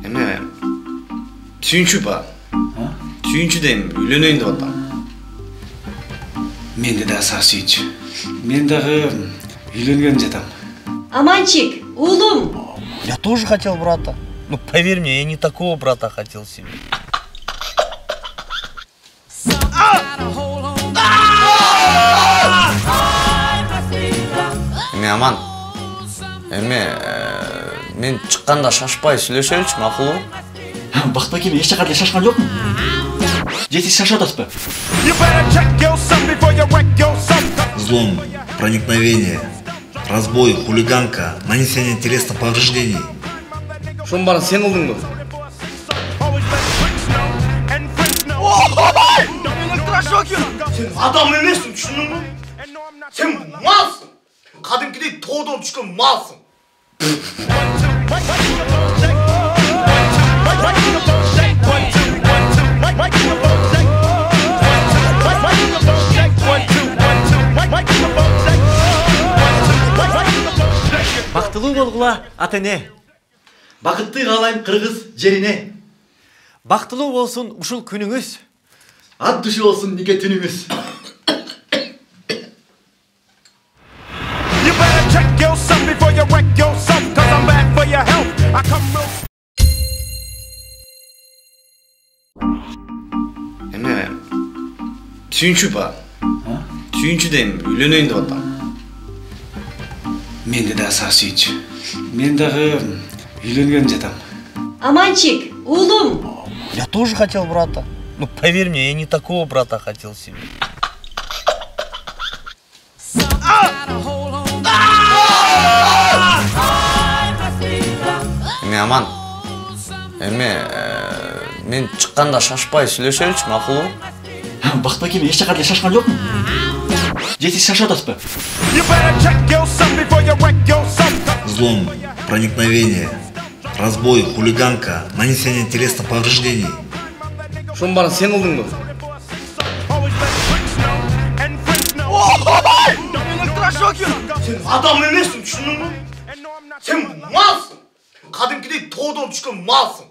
Эме сүйүнчү ба? Сүйүнчү дейм, үйлөнөйүн деп атам. Менде да аса сүйүнчү. Мен дагы үйлөнгөн жатам. Аманчик, улум. Я тоже хотел брата. Ну, поверь мне, я не такого брата хотел себе. Эме Аман. Мен чыкканда шашпай сүйлөшөлүчү, макулбу? Бактбакем, эч жака шашкан жокмун. Же сиз шашып атасызбы? Взлом, проникновение, разбой, хулиганка, нанесение телесных повреждений. Ошонун баарын сен кылдыңбы? Сен адам эмессиң, түшүндүңбү? Сен малсың. Кадимкидей тоодон түшкөн малсың. Бактылуу болгула ата эне. Бакытты каалайм кыргыз жерине. Бактылуу болсун ушул күнүңүз. Ат душу болсун нике түнүңүз. Эме сүйүнчү ба? Сүйүнчү дейм, үйлөнөйүн деп атам. Менде да аса сүйүнчү. Мен дагы үйлөнгөн жатам. Аманчик, улум. Я тоже хотел брата. Ну, поверь мне, я не такого брата хотел себе. Эме Аман. Мен чыкканда шашпай сүйлөшөлүчү, макулбу? Бактбакем, эч жака шашкан жокмун. Же сиз шашып атасызбы? Взлом, проникновение, разбой, хулиганка, нанесение телесных повреждений. Ошонун баарын сен кылдыңбы? Сен адам эмессиң, түшүндүңбү? Сен малсың. Кадимкидей тоодон түшкөн малсың.